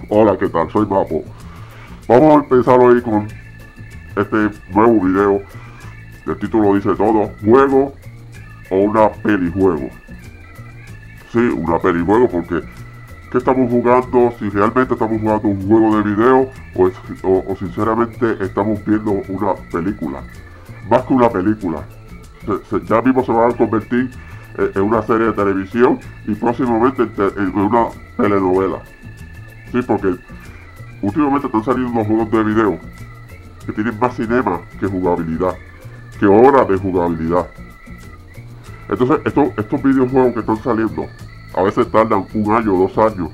Hola, ¿qué tal? Soy Mapo. Vamos a empezar hoy con este nuevo video. El título dice todo: ¿juego o una pelijuego? Sí, una pelijuego, porque ¿qué estamos jugando? Si realmente estamos jugando un juego de video o sinceramente estamos viendo una película. Más que una película. Ya mismo se va a convertir en una serie de televisión y próximamente en una telenovela. Sí, porque últimamente están saliendo unos juegos de video que tienen más cinema que jugabilidad, que horas de jugabilidad. Entonces estos videojuegos que están saliendo a veces tardan 1 año, 2 años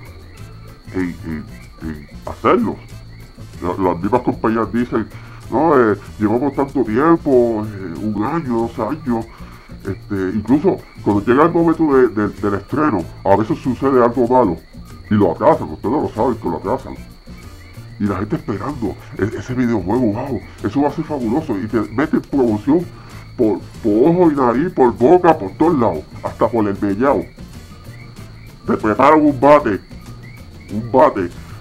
en hacerlos. Las mismas compañías dicen: no, llevamos tanto tiempo, 1 año, 2 años. Incluso cuando llega el momento del estreno, a veces sucede algo malo y lo atrasan. Ustedes lo saben que lo atrasan. Y la gente esperando ese videojuego, wow, eso va a ser fabuloso. Y te meten promoción por ojo y nariz, por boca, por todos lados, hasta por el mellao. Te preparan un bate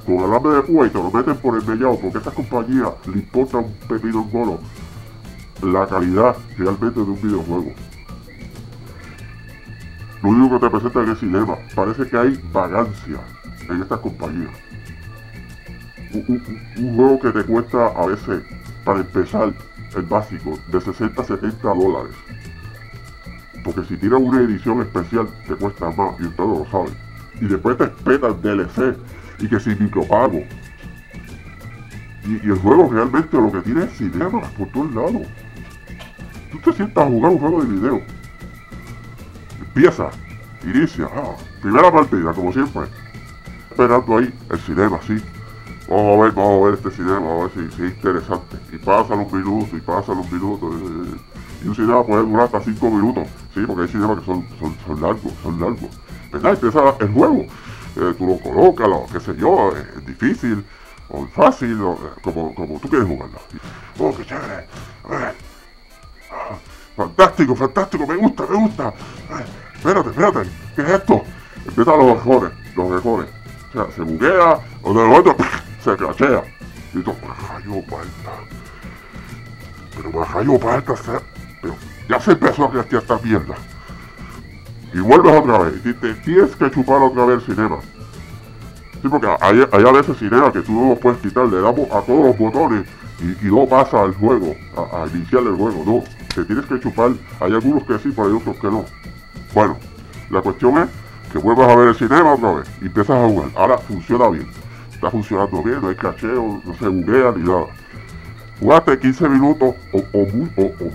con alambre de púa y te lo meten por el mellao, porque a esta compañía le importa un pepino en golo la calidad realmente de un videojuego. Lo único que te presentan en el cinema, parece que hay vagancia en estas compañías. Un juego que te cuesta a veces, para empezar, el básico, de 60 a 70 dólares. Porque si tiras una edición especial, te cuesta más, y ustedes lo saben. Y después te esperan DLC, y que sin micropago. Y el juego realmente lo que tiene es cinema por todos lados. Tú te sientas a jugar un juego de video. Empieza, inicia, primera partida, como siempre. Esperando ahí el cinema, sí. Vamos a ver este cinema, a ver si es interesante. Y pasan los minutos, y un cinema puede durar hasta 5 minutos. Sí, porque hay cinemas que son largos. ¿Verdad? Empieza el juego. Tú lo colocas, qué sé yo, es difícil, o fácil, como tú quieres jugarlo. Oh, qué chévere. Fantástico, me gusta. Espérate, ¿qué es esto? Empiezan los mejores. O sea, se buguea, o de momento se crashea. Y tú, Majayo Parta, pero ya se empezó a crashear esta mierda. Y vuelves otra vez, y te tienes que chupar otra vez el cinema. Sí, porque hay a veces cinema que tú no lo puedes quitar, le damos a todos los botones y no pasa al juego, a iniciar el juego, no. Te tienes que chupar, hay algunos que sí, pero hay otros que no. Bueno, la cuestión es que vuelvas a ver el cinema otra vez y empiezas a jugar. Ahora funciona bien, está funcionando bien, no hay crasheo, no se buguea ni nada. Jugaste 15 minutos o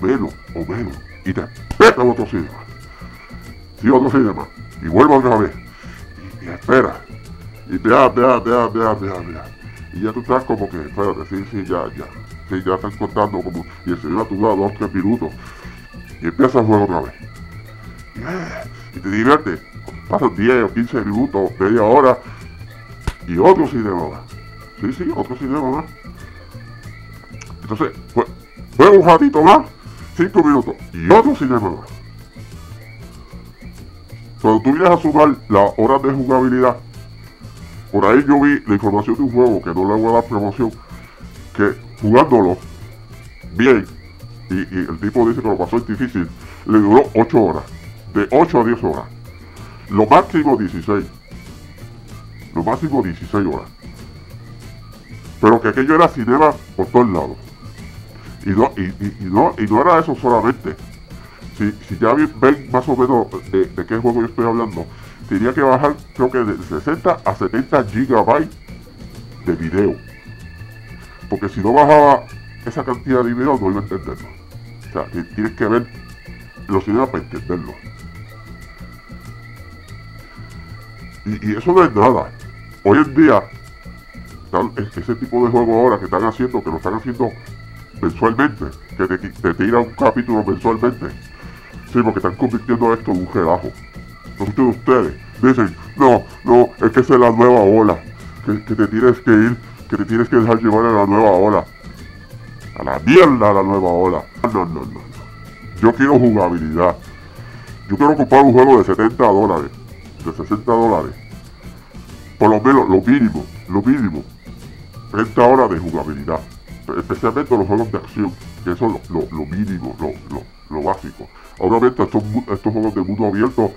menos, y te peta otro cinema. Sí, otro cinema, y vuelve otra vez, y espera, y vea. Y ya tú estás como que, espérate, sí, ya están contando como, y el cinema tú das 2 o 3 minutos, y empiezas a jugar otra vez. Y te diviertes, pasan 10 o 15 minutos, media hora, y otro cinema más. Sí, otro cinema más. Entonces, juega un ratito más, 5 minutos, y otro cinema más. Cuando tú vienes a sumar las horas de jugabilidad, por ahí yo vi la información de un juego, que no le voy a dar promoción, que jugándolo bien, y el tipo dice que lo pasó difícil, le duró 8 horas, de 8 a 10 horas, lo máximo 16 horas, pero que aquello era cinema por todos lados, y no era eso solamente. Si ya ven más o menos de qué juego yo estoy hablando, tenía que bajar, creo que de 60 a 70 gigabytes de video. Porque si no bajaba esa cantidad de video, no iba a entenderlo. O sea, tienes que ver los cinemas para entenderlo. Y eso no es nada. Hoy en día, ese tipo de juegos ahora que lo están haciendo mensualmente, que te tiran un capítulo mensualmente. Sí, porque están convirtiendo esto en un relajo. Muchos de ustedes dicen, no, es que esa es la nueva ola, que te tienes que ir, que te tienes que dejar llevar a la nueva ola. A la mierda la nueva ola. No. Yo quiero jugabilidad. Yo quiero comprar un juego de $70, de $60, por lo menos lo mínimo, 30 horas de jugabilidad, especialmente los juegos de acción, que eso es lo mínimo, lo básico. Obviamente estos juegos de mundo abierto,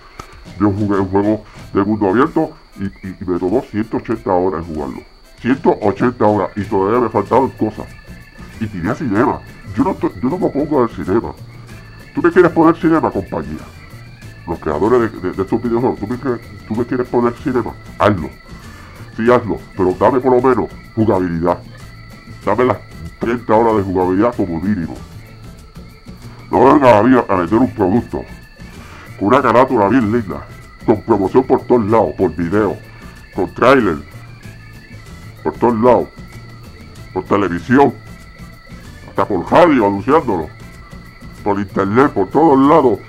yo jugué un juego de mundo abierto y me tomó 180 horas en jugarlo. 180 horas y todavía me faltaban cosas. Y tenía cinema. Yo no me pongo al cinema. Tú me quieres poner cinema, compañía. Los creadores de estos videojuegos, tú me quieres poner cinema, hazlo. Sí, hazlo, pero dame por lo menos jugabilidad. Dame las 30 horas de jugabilidad como mínimo. No vengas a mí a vender un producto con una carátula bien linda, con promoción por todos lados, por video, con trailer, por todos lados, por televisión, hasta por radio anunciándolo, por internet, por todos lados,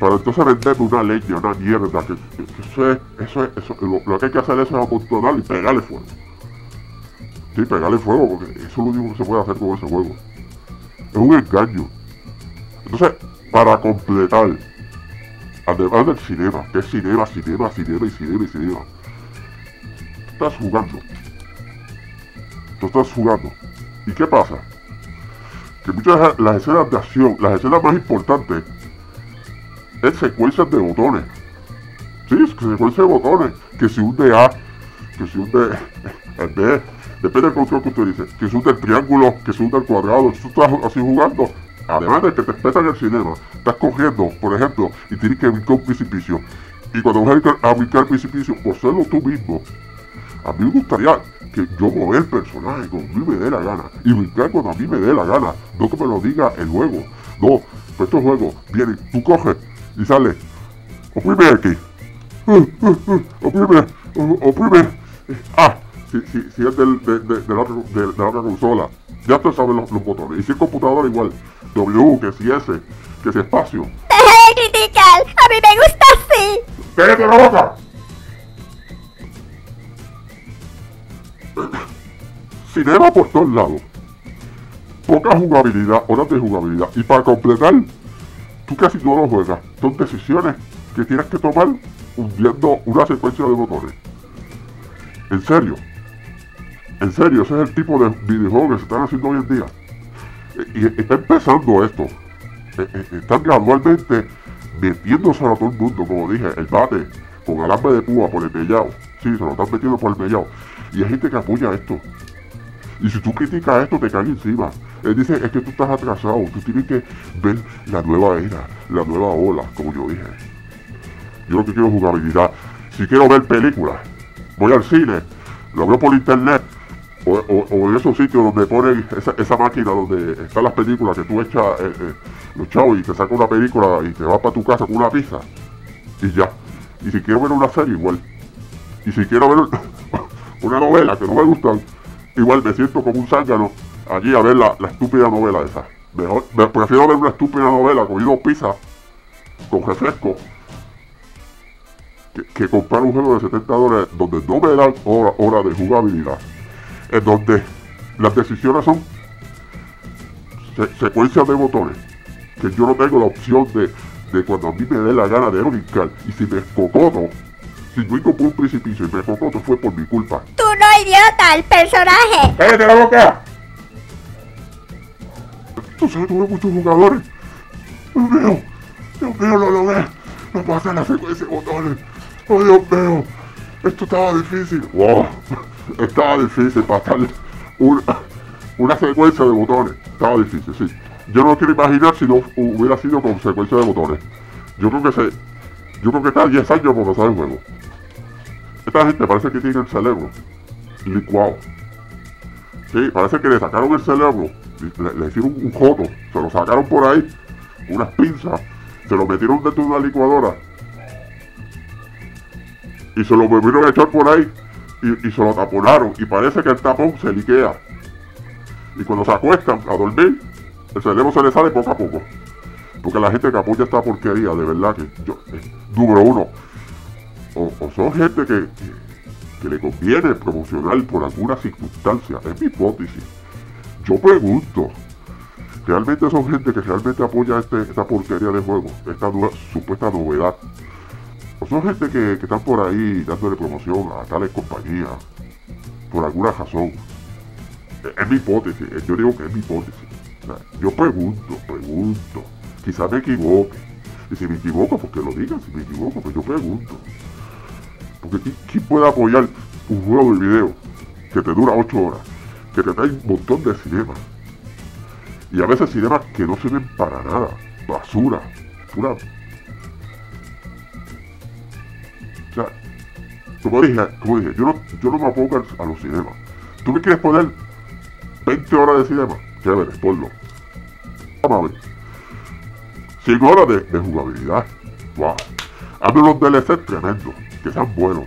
para entonces venderme una leña, una mierda, que eso, lo que hay que hacer es amontonar y pegarle fuego. Sí, pegarle fuego, porque eso es lo único que se puede hacer con ese juego. Es un engaño. Entonces, para completar, además del cinema, que es cinema, tú estás jugando. ¿Y qué pasa? Que muchas de las escenas de acción, las escenas más importantes, es secuencias de botones. Sí, es secuencias de botones. Que si un de A, que si un de B, depende del control que usted dice, que si un del triángulo, que si un del cuadrado, tú estás así jugando. Además de que te respetan el cinema, estás cogiendo, por ejemplo, y tienes que brincar un precipicio. Y cuando vas a brincar el precipicio, por serlo tú mismo. A mí me gustaría que yo mover el personaje como a mí me dé la gana. Y brincar cuando a mí me dé la gana. No que me lo diga el juego. No, pues estos juegos vienen, tú coges y sales. Oprime aquí. Oprime. Si es de la otra consola. Ya tú sabes los botones. Y si es computadora igual. W, que si S, que si espacio. Deja de criticar. A mí me gusta así. ¡Cállate la boca! Cinema por todos lados. Poca jugabilidad, horas de jugabilidad. Y para completar, tú casi no lo juegas. Son decisiones que tienes que tomar viendo una secuencia de botones. En serio, ese es el tipo de videojuegos que se están haciendo hoy en día. Y está empezando esto. Están gradualmente metiéndose a todo el mundo, como dije, el bate con alambre de púa por el mellao. Sí, se lo están metiendo por el mellao. Y hay gente que apoya esto. Y si tú criticas esto, te cae encima. Él dice, es que tú estás atrasado, tú tienes que ver la nueva era, la nueva ola, como yo dije. Yo lo que quiero es jugabilidad. Si quiero ver películas, voy al cine, lo veo por internet, o en esos sitios donde ponen esa máquina donde están las películas, que tú echas los chavos y te sacas una película y te vas para tu casa con una pizza, y ya. Y si quiero ver una serie, igual. Y si quiero ver una novela que no me gustan, igual me siento como un zángano allí a ver la estúpida novela esa. Prefiero ver una estúpida novela comiendo pizza con refresco que comprar un juego de $70 donde no me dan hora de jugabilidad, en donde las decisiones son secuencias de botones, que yo no tengo la opción de cuando a mí me dé la gana de brincar. Y si me escocoto, si brinco por un precipicio y me escocoto, fue por mi culpa. Tú no, idiota, el personaje. ¡Cállate la boca! Entonces tuve muchos jugadores. Dios mío, lo logré. No pasé la secuencia de botones. ¡Oh, Dios mío! Esto estaba difícil. ¡Wow! Estaba difícil pasar una secuencia de botones. Estaba difícil, sí. Yo no quiero imaginar si no hubiera sido con secuencia de botones. Yo creo que está 10 años por pasar el juego. Esta gente parece que tiene el cerebro licuado. Sí, parece que le sacaron el cerebro, le hicieron un joto, se lo sacaron por ahí, unas pinzas, se lo metieron dentro de una licuadora y se lo volvieron a echar por ahí y se lo taponaron, y parece que el tapón se liquea. Y cuando se acuestan a dormir, el cerebro se le sale poco a poco. Porque la gente que apoya esta porquería, de verdad que número uno, o son gente que le conviene promocionar por alguna circunstancia, es mi hipótesis. Yo pregunto, ¿realmente son gente que realmente apoya esta porquería de juego, esta supuesta novedad? O son gente que están por ahí dándole promoción a tales compañías, por alguna razón. Es mi hipótesis, yo digo que es mi hipótesis. O sea, yo pregunto, quizás me equivoque. Y si me equivoco, pues que lo digan, si me equivoco, pues yo pregunto. Porque ¿quién puede apoyar un juego de video que te dura 8 horas, que te trae un montón de cinemas? Y a veces cinemas que no sirven para nada, basura, pura... O sea, como dije, yo no me apoyo a los cinemas. ¿Tú me quieres poner 20 horas de cinema? Chévere, ponlo. Vamos a ver. 5 horas de jugabilidad. Wow. Hazme unos DLC tremendos, que sean buenos.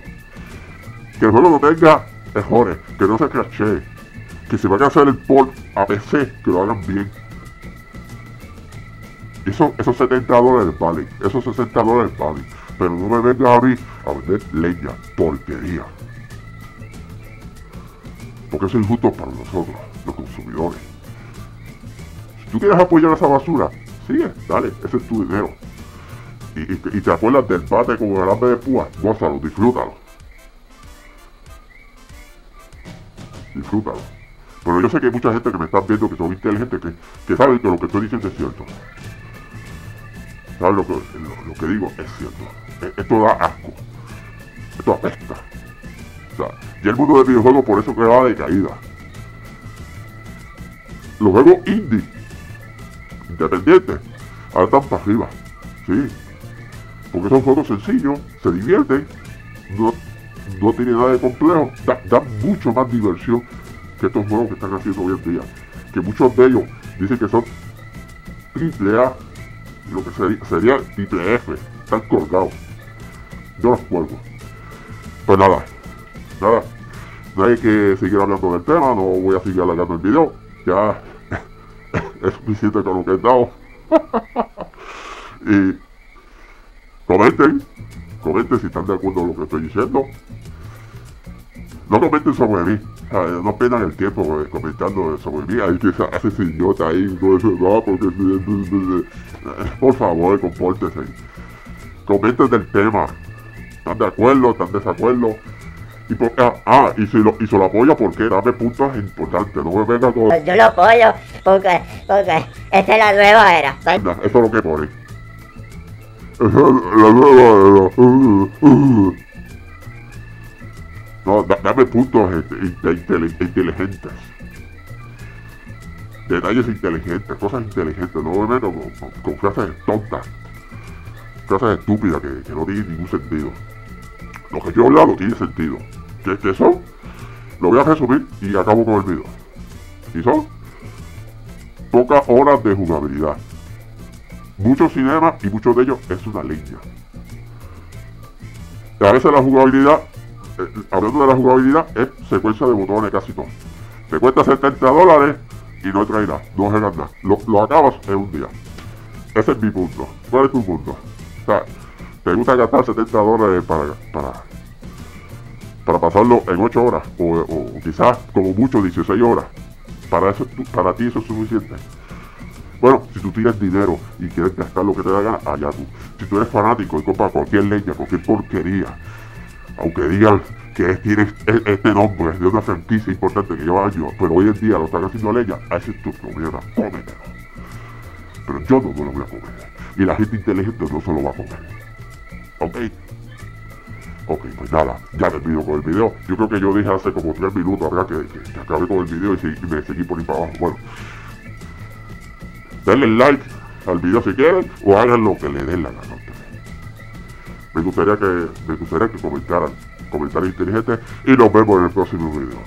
Que el juego no tenga errores, que no se crashee. Que si van a hacer el port a PC, que lo hagan bien. Esos $70 valen, esos $60 valen. Pero no me vengas a mí a vender leña, porquería. Porque eso es injusto para nosotros, los consumidores. Si tú quieres apoyar esa basura, sigue, dale, ese es tu dinero. Y te acuerdas del bate con el alambre de púa, gózalo, disfrútalo. Disfrútalo. Pero yo sé que hay mucha gente que me está viendo que son inteligentes, que saben que lo que estoy diciendo es cierto. ¿Sabes lo que digo? Es cierto. Esto da asco. Esto apesta. O sea, y el mundo del videojuego por eso que va de caída. Los juegos indie, independientes, ahora están para arriba. Sí. Porque son juegos sencillos, se divierten, no tienen nada de complejo, dan mucho más diversión que estos juegos que están haciendo hoy en día. Que muchos de ellos dicen que son AAA, lo que sería triple F, están colgados. Yo los cuelgo. Pues nada, no hay que seguir hablando del tema, no voy a seguir alargando el video, ya es suficiente con lo que he dado. Y comenten si están de acuerdo con lo que estoy diciendo. No comenten sobre mí, no pierdan el tiempo comentando sobre mí. Hay que hacer ese idiota ahí, no, porque por favor, compórtense. Comenten del tema. ¿Están de acuerdo? ¿Están de desacuerdo? Y si lo apoya, ¿por qué? Dame puntos importantes, no me venga con... Yo lo apoyo porque esta es la nueva era. Eso es lo que pone. Esa es la nueva era. No, dame puntos inteligentes. Detalles inteligentes, cosas inteligentes, no me meto con frases tontas. Frases estúpidas que no tienen ningún sentido. Lo que yo he hablado tiene sentido. ¿Qué son? Lo voy a resumir y acabo con el video. Y son pocas horas de jugabilidad. Muchos cinemas y muchos de ellos es una leña. A veces la jugabilidad, hablando de la jugabilidad, es secuencia de botones casi todo. Te cuesta $70 y no trae nada, no generas nada. Lo acabas en un día. Ese es mi punto. ¿Cuál es tu punto? O sea, te gusta gastar $70 para pasarlo en 8 horas o quizás como mucho 16 horas. Para ti eso es suficiente. Bueno, si tú tienes dinero y quieres gastar lo que te da gana, allá tú. Si tú eres fanático y compras cualquier leña, cualquier porquería, aunque digan que tiene este nombre de una franquicia importante que lleva años, pero hoy en día lo están haciendo leña, ese es tu problema, cómetelo. Pero yo no me lo voy a comer. Y la gente inteligente no se lo va a comer. Ok, pues nada, ya me pido con el video. Yo creo que yo dije hace como 3 minutos, ¿verdad? Que acabé con el video y me seguí por ahí para abajo. Bueno, denle like al video si quieren o hagan lo que le den la gana. Me gustaría que comentaran comentarios inteligentes y nos vemos en el próximo video.